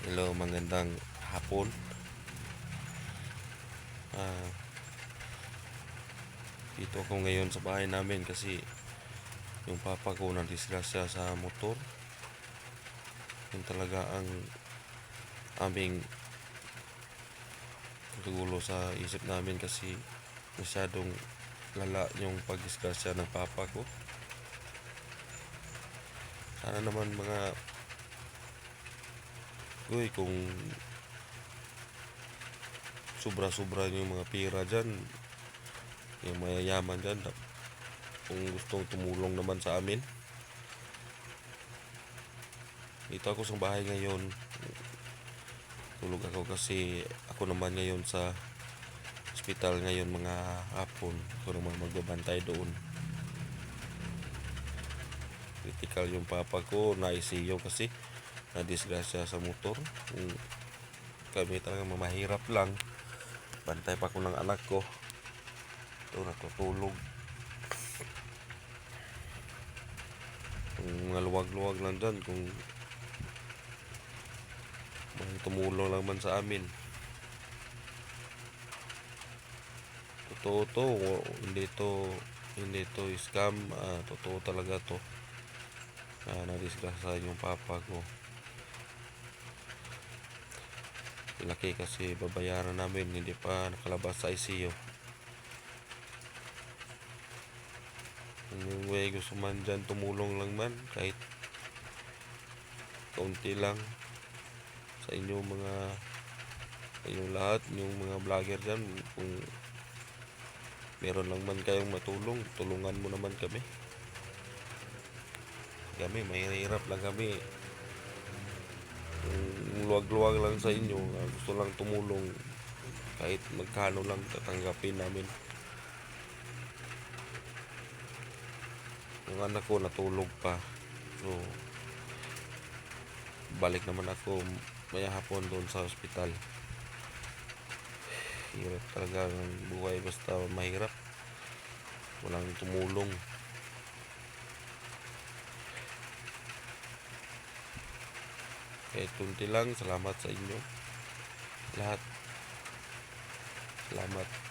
Hello, magandang hapon. Ah, Dito ako ngayon sa bahay namin kasi yung papa ko nadisgrasya sa motor. Yun talaga ang aming gulo sa isip namin kasi masyadong lala yung pagdisgrasya ng papa ko. Sana naman mga kung sobra-sobra yung mga pira dyan, yung mayayaman dyan, kung gustong tumulong naman sa amin. Dito ako sa bahay ngayon. Tulog ako kasi ako naman ngayon sa hospital ngayon mga hapon. Ako naman magbabantay doon. Critical yung papa ko, na-ICU kasi na-disgrasya sa motor. Kami talaga mamahirap lang. Bantay pa ko ng anak ko. Ito natutulog. Kung mga luwag-luwag lang dyan, kung tumulong lang man sa amin. Totoo to, hindi to scam. Totoo talaga to. Na-disgrasya yung papa ko. Laki kasi babayaran namin, hindi pa nakalabas sa ICU. Kung may gusto man dyan, tumulong lang man kahit kaunti lang sa inyong lahat, yung mga vlogger dyan. Kung meron lang man kayong matulong, tulungan mo naman kami. Mahirap lang kami. Kung luwag-luwag lang sa inyo, gusto lang tumulong, kahit magkano lang tatanggapin namin. Yung anak ko natulog pa, so balik naman ako maya hapon doon sa ospital. Hirap talaga ng buhay basta mahirap, walang tumulong. Kahit kunti lang, salamat sa inyo lahat. Salamat.